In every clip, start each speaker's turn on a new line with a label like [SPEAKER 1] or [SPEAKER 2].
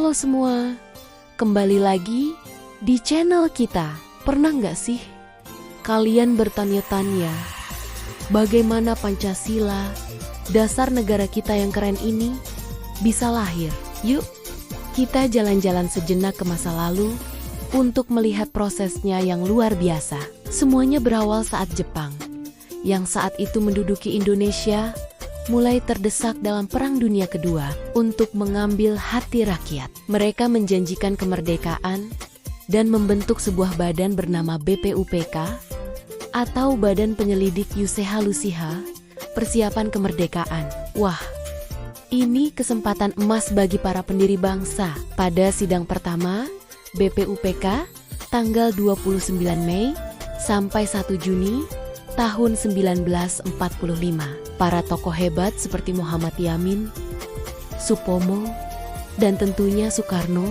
[SPEAKER 1] Halo semua, kembali lagi di channel kita. Pernah nggak sih kalian bertanya-tanya bagaimana Pancasila, dasar negara kita yang keren ini, bisa lahir? Yuk, kita jalan-jalan sejenak ke masa lalu untuk melihat prosesnya yang luar biasa. Semuanya berawal saat Jepang, yang saat itu menduduki Indonesia, mulai terdesak dalam Perang Dunia Kedua untuk mengambil hati rakyat. Mereka menjanjikan kemerdekaan dan membentuk sebuah badan bernama BPUPK atau Badan Penyelidik Useha Persiapan Kemerdekaan. Wah, ini kesempatan emas bagi para pendiri bangsa. Pada sidang pertama BPUPK tanggal 29 Mei sampai 1 Juni tahun 1945, para tokoh hebat seperti Muhammad Yamin, Supomo, dan tentunya Soekarno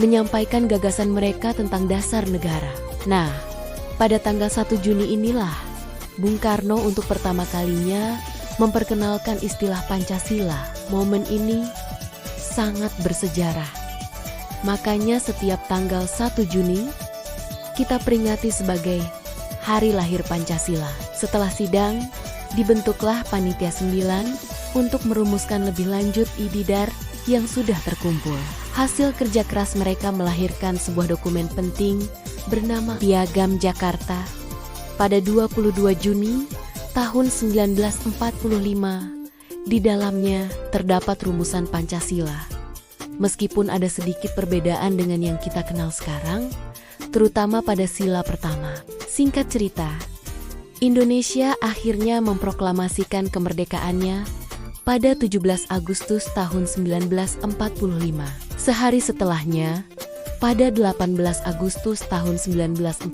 [SPEAKER 1] menyampaikan gagasan mereka tentang dasar negara. Nah, pada tanggal 1 Juni inilah Bung Karno untuk pertama kalinya memperkenalkan istilah Pancasila. Momen ini sangat bersejarah. Makanya setiap tanggal 1 Juni kita peringati sebagai Hari Lahir Pancasila. Setelah sidang, dibentuklah Panitia 9 untuk merumuskan lebih lanjut ididar yang sudah terkumpul. Hasil kerja keras mereka melahirkan sebuah dokumen penting bernama Piagam Jakarta pada 22 Juni tahun 1945. Di dalamnya terdapat rumusan Pancasila. Meskipun ada sedikit perbedaan dengan yang kita kenal sekarang, terutama pada sila pertama. Singkat cerita, Indonesia akhirnya memproklamasikan kemerdekaannya pada 17 Agustus tahun 1945. Sehari setelahnya, pada 18 Agustus tahun 1945,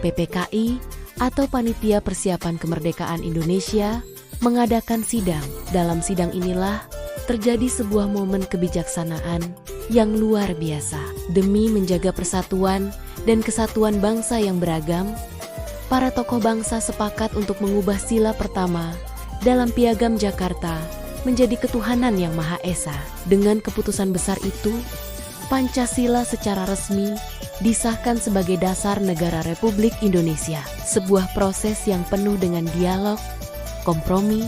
[SPEAKER 1] PPKI atau Panitia Persiapan Kemerdekaan Indonesia mengadakan sidang. Dalam sidang inilah terjadi sebuah momen kebijaksanaan yang luar biasa. Demi menjaga persatuan dan kesatuan bangsa yang beragam, para tokoh bangsa sepakat untuk mengubah sila pertama dalam Piagam Jakarta menjadi ketuhanan yang Maha Esa. Dengan keputusan besar itu, Pancasila secara resmi disahkan sebagai dasar negara Republik Indonesia. Sebuah proses yang penuh dengan dialog, kompromi,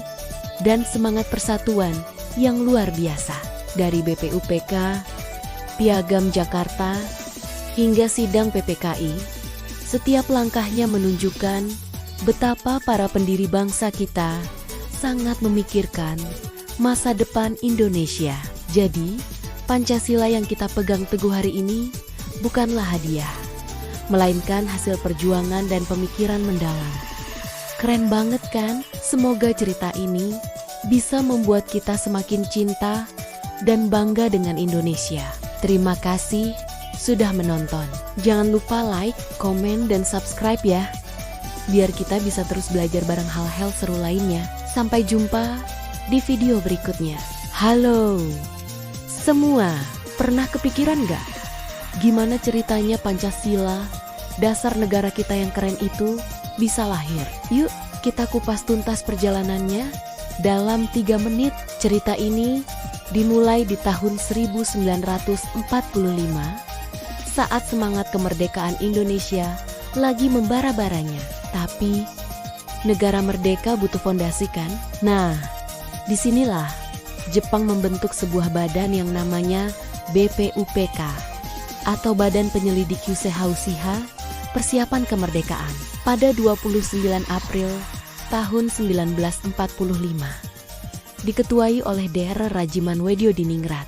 [SPEAKER 1] dan semangat persatuan yang luar biasa. Dari BPUPK, Piagam Jakarta, hingga sidang PPKI, setiap langkahnya menunjukkan betapa para pendiri bangsa kita sangat memikirkan masa depan Indonesia. Jadi, Pancasila yang kita pegang teguh hari ini bukanlah hadiah, melainkan hasil perjuangan dan pemikiran mendalam. Keren banget kan? Semoga cerita ini bisa membuat kita semakin cinta dan bangga dengan Indonesia. Terima kasih sudah menonton. Jangan lupa like, komen, dan subscribe ya, biar kita bisa terus belajar bareng hal-hal seru lainnya. Sampai jumpa di video berikutnya. Halo semua, pernah kepikiran gak gimana ceritanya Pancasila, dasar negara kita yang keren itu, bisa lahir? Yuk kita kupas tuntas perjalanannya dalam 3 menit. Cerita ini dimulai di tahun 1945 saat semangat kemerdekaan Indonesia lagi membara-baranya. Tapi negara merdeka butuh fondasi kan? Nah, disinilah Jepang membentuk sebuah badan yang namanya BPUPK atau Badan Penyelidik Useha Persiapan Kemerdekaan pada 29 April tahun 1945. Diketuai oleh Dr. Rajiman Weddiodiningrat.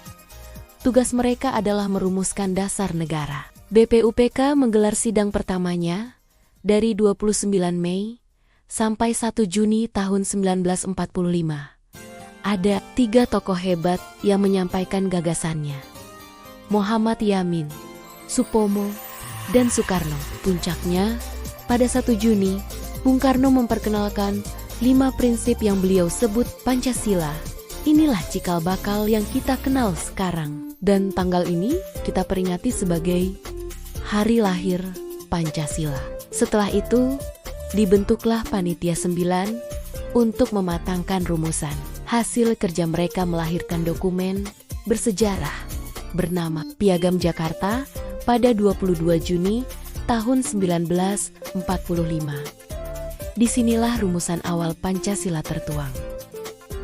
[SPEAKER 1] Tugas mereka adalah merumuskan dasar negara. BPUPK menggelar sidang pertamanya dari 29 Mei sampai 1 Juni tahun 1945. Ada 3 tokoh hebat yang menyampaikan gagasannya: Muhammad Yamin, Supomo, dan Soekarno. Puncaknya, pada 1 Juni, Bung Karno memperkenalkan 5 prinsip yang beliau sebut Pancasila. Inilah cikal bakal yang kita kenal sekarang. Dan tanggal ini kita peringati sebagai Hari Lahir Pancasila. Setelah itu, dibentuklah Panitia 9 untuk mematangkan rumusan. Hasil kerja mereka melahirkan dokumen bersejarah bernama Piagam Jakarta pada 22 Juni tahun 1945. Disinilah rumusan awal Pancasila tertuang.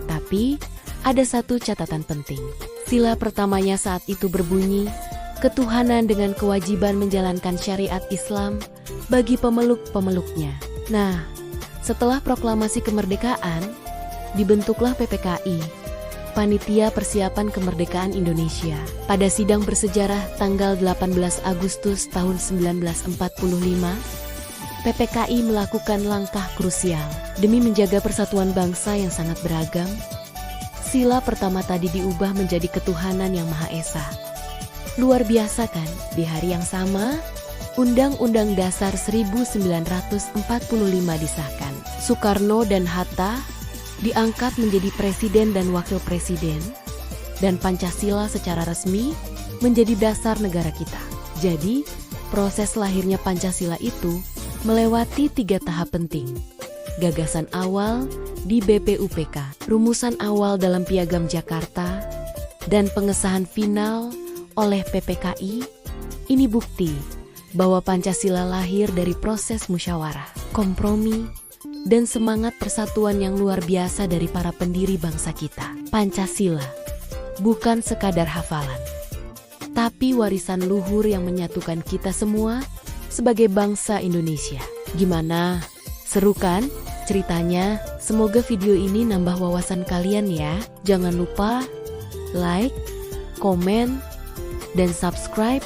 [SPEAKER 1] Tapi, ada satu catatan penting. Sila pertamanya saat itu berbunyi, ketuhanan dengan kewajiban menjalankan syariat Islam bagi pemeluk-pemeluknya. Nah, setelah proklamasi kemerdekaan, dibentuklah PPKI, Panitia Persiapan Kemerdekaan Indonesia. Pada sidang bersejarah tanggal 18 Agustus tahun 1945, PPKI melakukan langkah krusial demi menjaga persatuan bangsa yang sangat beragam. Sila pertama tadi diubah menjadi ketuhanan yang Maha Esa. Luar biasa kan? Di hari yang sama, Undang-Undang Dasar 1945 disahkan. Soekarno dan Hatta diangkat menjadi presiden dan wakil presiden, dan Pancasila secara resmi menjadi dasar negara kita. Jadi, proses lahirnya Pancasila itu melewati 3 tahap penting. Gagasan awal di BPUPK, rumusan awal dalam Piagam Jakarta, dan pengesahan final oleh PPKI. Ini bukti bahwa Pancasila lahir dari proses musyawarah, kompromi, dan semangat persatuan yang luar biasa dari para pendiri bangsa kita. Pancasila bukan sekadar hafalan, tapi warisan luhur yang menyatukan kita semua sebagai bangsa Indonesia. Gimana? Seru kan ceritanya? Semoga video ini nambah wawasan kalian ya. Jangan lupa like, komen, dan subscribe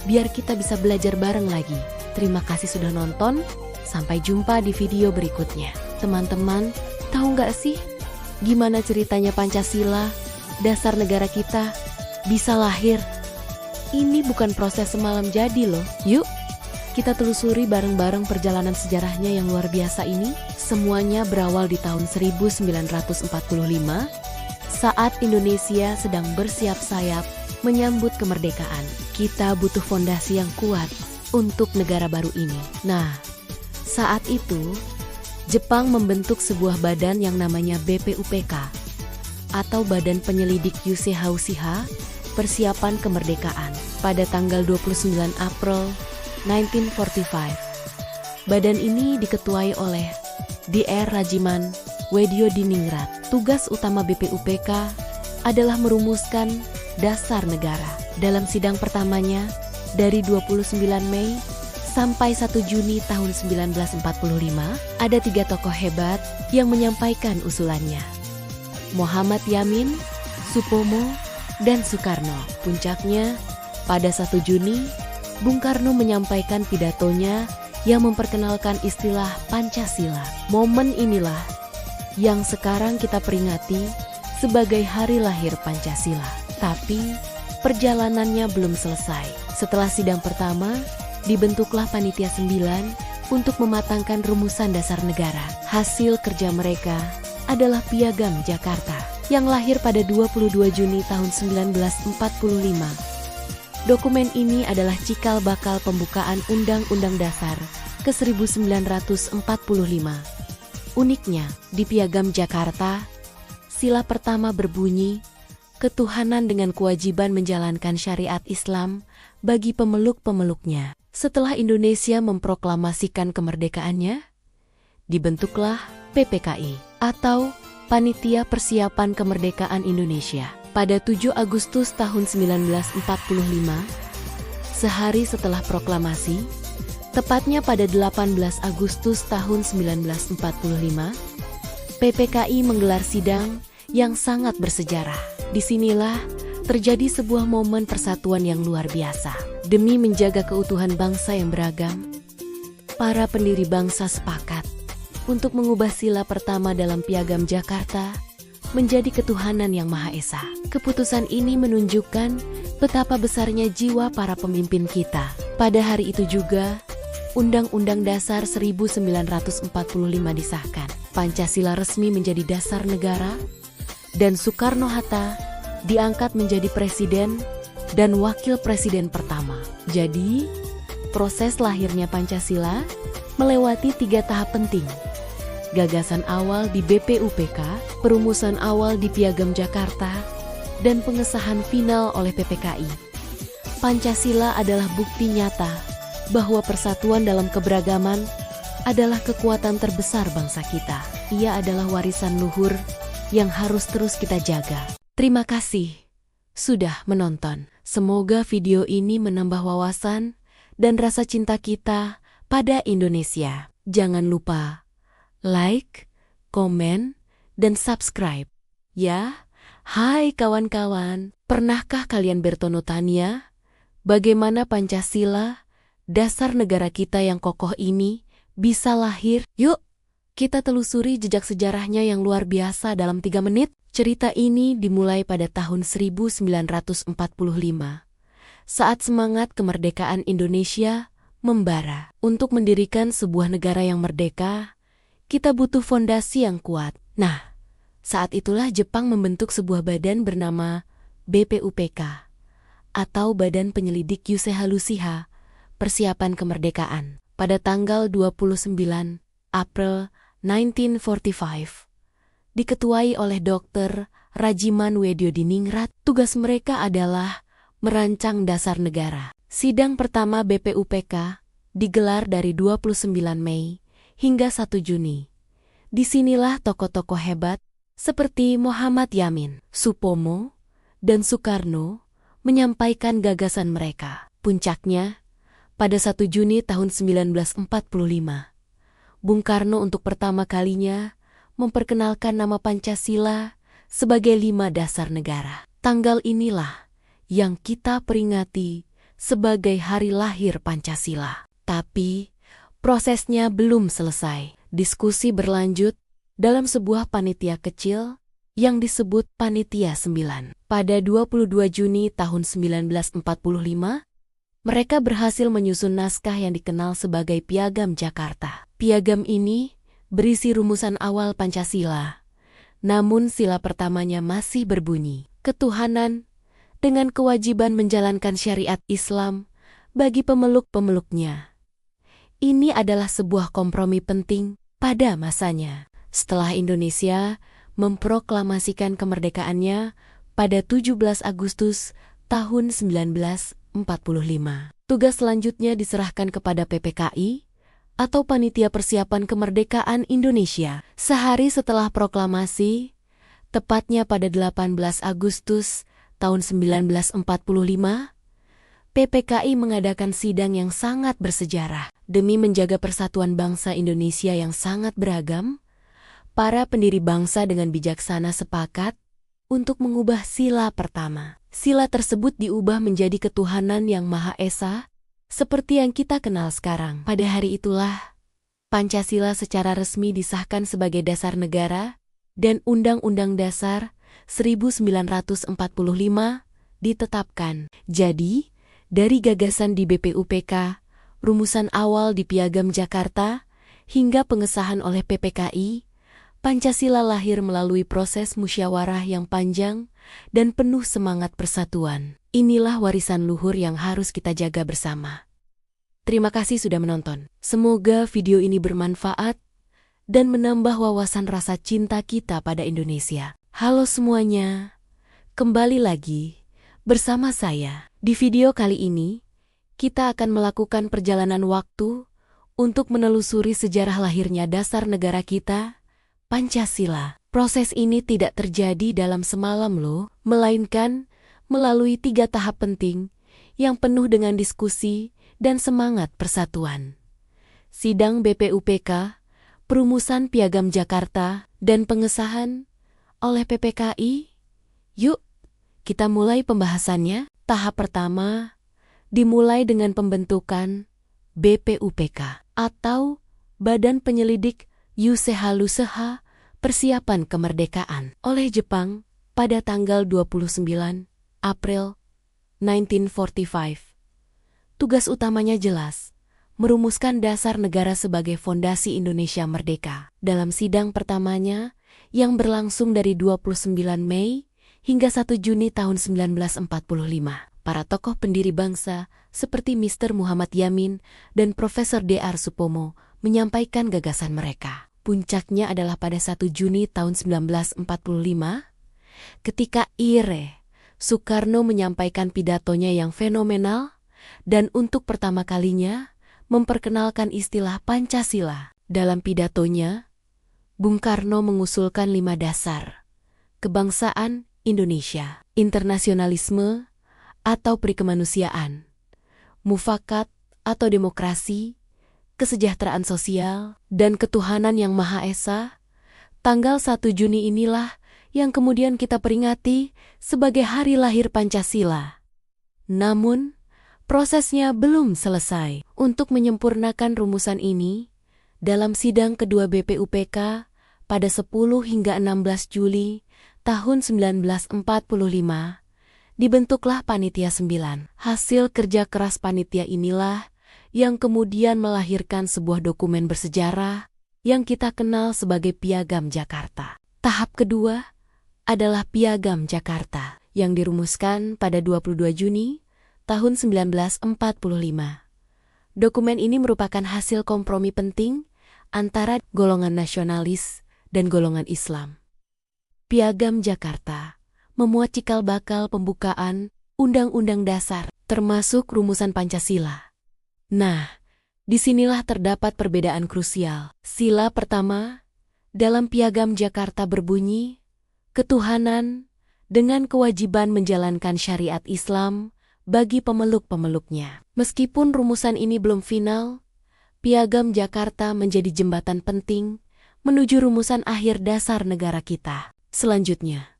[SPEAKER 1] biar kita bisa belajar bareng lagi. Terima kasih sudah nonton. Sampai jumpa di video berikutnya. Teman-teman, tahu nggak sih gimana ceritanya Pancasila, dasar negara kita, bisa lahir? Ini bukan proses semalam jadi loh. Yuk, kita telusuri bareng-bareng perjalanan sejarahnya yang luar biasa ini. Semuanya berawal di tahun 1945, saat Indonesia sedang bersiap sayap menyambut kemerdekaan. Kita butuh fondasi yang kuat untuk negara baru ini. Nah, saat itu, Jepang membentuk sebuah badan yang namanya BPUPK, atau Badan Penyelidik Uchiha Persiapan Kemerdekaan, pada tanggal 29 April 1945. Badan ini diketuai oleh Dr. Rajiman Wedyodiningrat. Tugas utama BPUPK adalah merumuskan dasar negara. Dalam sidang pertamanya, dari 29 Mei sampai 1 Juni tahun 1945, ada 3 tokoh hebat yang menyampaikan usulannya. Muhammad Yamin, Supomo, dan Soekarno. Puncaknya, pada 1 Juni, Bung Karno menyampaikan pidatonya yang memperkenalkan istilah Pancasila. Momen inilah yang sekarang kita peringati sebagai hari lahir Pancasila. Tapi, perjalanannya belum selesai. Setelah sidang pertama, dibentuklah Panitia 9 untuk mematangkan rumusan dasar negara. Hasil kerja mereka adalah Piagam Jakarta yang lahir pada 22 Juni tahun 1945. Dokumen ini adalah cikal bakal pembukaan Undang-Undang Dasar ke-1945. Uniknya, di Piagam Jakarta, sila pertama berbunyi, ketuhanan dengan kewajiban menjalankan syariat Islam bagi pemeluk-pemeluknya. Setelah Indonesia memproklamasikan kemerdekaannya, dibentuklah PPKI atau Panitia Persiapan Kemerdekaan Indonesia. Pada 7 Agustus tahun 1945, sehari setelah proklamasi, tepatnya pada 18 Agustus tahun 1945, PPKI menggelar sidang yang sangat bersejarah. Disinilah terjadi sebuah momen persatuan yang luar biasa. Demi menjaga keutuhan bangsa yang beragam, para pendiri bangsa sepakat untuk mengubah sila pertama dalam Piagam Jakarta menjadi ketuhanan yang Maha Esa. Keputusan ini menunjukkan betapa besarnya jiwa para pemimpin kita. Pada hari itu juga, Undang-Undang Dasar 1945 disahkan. Pancasila resmi menjadi dasar negara, dan Soekarno-Hatta diangkat menjadi presiden dan wakil presiden pertama. Jadi, proses lahirnya Pancasila melewati 3 tahap penting. Gagasan awal di BPUPK, perumusan awal di Piagam Jakarta, dan pengesahan final oleh PPKI. Pancasila adalah bukti nyata bahwa persatuan dalam keberagaman adalah kekuatan terbesar bangsa kita. Ia adalah warisan luhur yang harus terus kita jaga. Terima kasih sudah menonton. Semoga video ini menambah wawasan dan rasa cinta kita pada Indonesia. Jangan lupa like, komen, dan subscribe. Ya, hai kawan-kawan, pernahkah kalian bertanya tanya bagaimana Pancasila, dasar negara kita yang kokoh ini, bisa lahir? Yuk, kita telusuri jejak sejarahnya yang luar biasa dalam 3 menit. Cerita ini dimulai pada tahun 1945, saat semangat kemerdekaan Indonesia membara. Untuk mendirikan sebuah negara yang merdeka, kita butuh fondasi yang kuat. Nah, saat itulah Jepang membentuk sebuah badan bernama BPUPK, atau Badan Penyelidik Yuseha Persiapan Kemerdekaan. Pada tanggal 29 April 1945, diketuai oleh Dr. Rajiman Wedyodiningrat. Tugas mereka adalah merancang dasar negara. Sidang pertama BPUPK digelar dari 29 Mei hingga 1 Juni. Disinilah tokoh-tokoh hebat seperti Muhammad Yamin, Supomo, dan Soekarno menyampaikan gagasan mereka. Puncaknya, pada 1 Juni tahun 1945, Bung Karno untuk pertama kalinya memperkenalkan nama Pancasila sebagai 5 dasar negara. Tanggal inilah yang kita peringati sebagai hari lahir Pancasila. Tapi, prosesnya belum selesai. Diskusi berlanjut dalam sebuah panitia kecil yang disebut Panitia 9. Pada 22 Juni tahun 1945, mereka berhasil menyusun naskah yang dikenal sebagai Piagam Jakarta. Piagam ini berisi rumusan awal Pancasila, namun sila pertamanya masih berbunyi, ketuhanan dengan kewajiban menjalankan syariat Islam bagi pemeluk-pemeluknya. Ini adalah sebuah kompromi penting pada masanya. Setelah Indonesia memproklamasikan kemerdekaannya pada 17 Agustus tahun 1945. Tugas selanjutnya diserahkan kepada PPKI atau Panitia Persiapan Kemerdekaan Indonesia. Sehari setelah proklamasi, tepatnya pada 18 Agustus tahun 1945, PPKI mengadakan sidang yang sangat bersejarah. Demi menjaga persatuan bangsa Indonesia yang sangat beragam, para pendiri bangsa dengan bijaksana sepakat untuk mengubah sila pertama. Sila tersebut diubah menjadi ketuhanan yang Maha Esa, seperti yang kita kenal sekarang. Pada hari itulah, Pancasila secara resmi disahkan sebagai dasar negara dan Undang-Undang Dasar 1945 ditetapkan. Jadi, dari gagasan di BPUPK, rumusan awal di Piagam Jakarta, hingga pengesahan oleh PPKI, Pancasila lahir melalui proses musyawarah yang panjang dan penuh semangat persatuan. Inilah warisan luhur yang harus kita jaga bersama. Terima kasih sudah menonton. Semoga video ini bermanfaat dan menambah wawasan rasa cinta kita pada Indonesia. Halo semuanya, kembali lagi bersama saya. Di video kali ini, kita akan melakukan perjalanan waktu untuk menelusuri sejarah lahirnya dasar negara kita, Pancasila. Proses ini tidak terjadi dalam semalam loh, melainkan melalui 3 tahap penting yang penuh dengan diskusi dan semangat persatuan. Sidang BPUPK, perumusan Piagam Jakarta, dan pengesahan oleh PPKI. Yuk, kita mulai pembahasannya. Tahap pertama dimulai dengan pembentukan BPUPK atau Badan Penyelidik Yuseha Persiapan Kemerdekaan oleh Jepang pada tanggal 29 April 1945. Tugas utamanya jelas, merumuskan dasar negara sebagai fondasi Indonesia merdeka. Dalam sidang pertamanya yang berlangsung dari 29 Mei hingga 1 Juni tahun 1945, para tokoh pendiri bangsa seperti Mr. Muhammad Yamin dan Profesor Dr. Supomo menyampaikan gagasan mereka. Puncaknya adalah pada 1 Juni tahun 1945, ketika IRE Soekarno menyampaikan pidatonya yang fenomenal dan untuk pertama kalinya memperkenalkan istilah Pancasila. Dalam pidatonya, Bung Karno mengusulkan 5 dasar: kebangsaan Indonesia, internasionalisme atau perikemanusiaan, mufakat atau demokrasi, kesejahteraan sosial, dan ketuhanan yang Maha Esa. Tanggal 1 Juni inilah yang kemudian kita peringati sebagai hari lahir Pancasila. Namun, prosesnya belum selesai. Untuk menyempurnakan rumusan ini, dalam sidang kedua BPUPK pada 10 hingga 16 Juli tahun 1945, dibentuklah Panitia 9. Hasil kerja keras panitia inilah yang kemudian melahirkan sebuah dokumen bersejarah yang kita kenal sebagai Piagam Jakarta. Tahap kedua adalah Piagam Jakarta yang dirumuskan pada 22 Juni tahun 1945. Dokumen ini merupakan hasil kompromi penting antara golongan nasionalis dan golongan Islam. Piagam Jakarta memuat cikal bakal pembukaan Undang-Undang Dasar, termasuk rumusan Pancasila. Nah, disinilah terdapat perbedaan krusial. Sila pertama dalam Piagam Jakarta berbunyi, ketuhanan dengan kewajiban menjalankan syariat Islam bagi pemeluk-pemeluknya. Meskipun rumusan ini belum final, Piagam Jakarta menjadi jembatan penting menuju rumusan akhir dasar negara kita. Selanjutnya,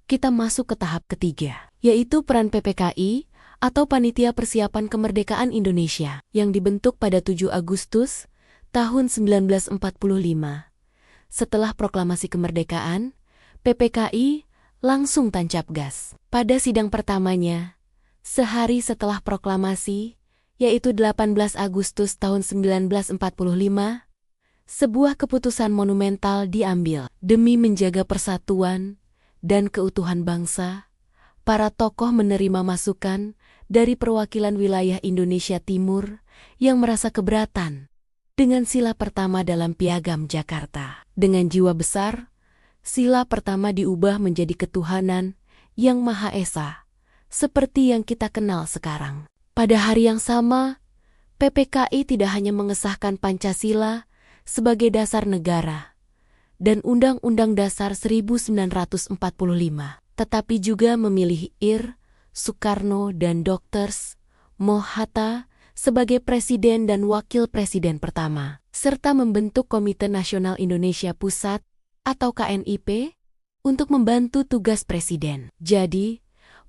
[SPEAKER 1] kita masuk ke tahap ketiga, yaitu peran PPKI atau Panitia Persiapan Kemerdekaan Indonesia yang dibentuk pada 7 Agustus tahun 1945. Setelah proklamasi kemerdekaan, PPKI langsung tancap gas. Pada sidang pertamanya, sehari setelah proklamasi, yaitu 18 Agustus tahun 1945, sebuah keputusan monumental diambil. Demi menjaga persatuan dan keutuhan bangsa, para tokoh menerima masukan dari perwakilan wilayah Indonesia Timur yang merasa keberatan dengan sila pertama dalam Piagam Jakarta. Dengan jiwa besar, sila pertama diubah menjadi ketuhanan yang Maha Esa, seperti yang kita kenal sekarang. Pada hari yang sama, PPKI tidak hanya mengesahkan Pancasila sebagai dasar negara dan Undang-Undang Dasar 1945, tetapi juga memilih Soekarno dan Dr. Moh Hatta sebagai Presiden dan Wakil Presiden pertama, serta membentuk Komite Nasional Indonesia Pusat atau KNIP untuk membantu tugas Presiden. Jadi,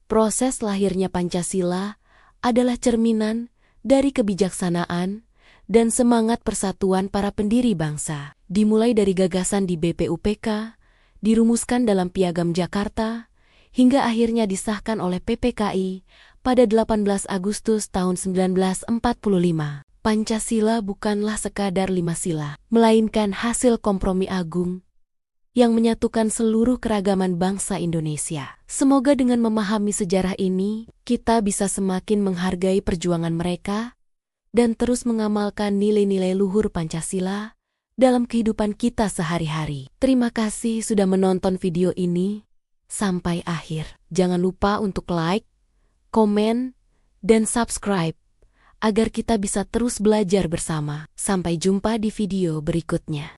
[SPEAKER 1] proses lahirnya Pancasila adalah cerminan dari kebijaksanaan dan semangat persatuan para pendiri bangsa. Dimulai dari gagasan di BPUPK, dirumuskan dalam Piagam Jakarta, hingga akhirnya disahkan oleh PPKI pada 18 Agustus tahun 1945. Pancasila bukanlah sekadar 5 sila, melainkan hasil kompromi agung yang menyatukan seluruh keragaman bangsa Indonesia. Semoga dengan memahami sejarah ini, kita bisa semakin menghargai perjuangan mereka dan terus mengamalkan nilai-nilai luhur Pancasila dalam kehidupan kita sehari-hari. Terima kasih sudah menonton video ini sampai akhir. Jangan lupa untuk like, komen, dan subscribe agar kita bisa terus belajar bersama. Sampai jumpa di video berikutnya.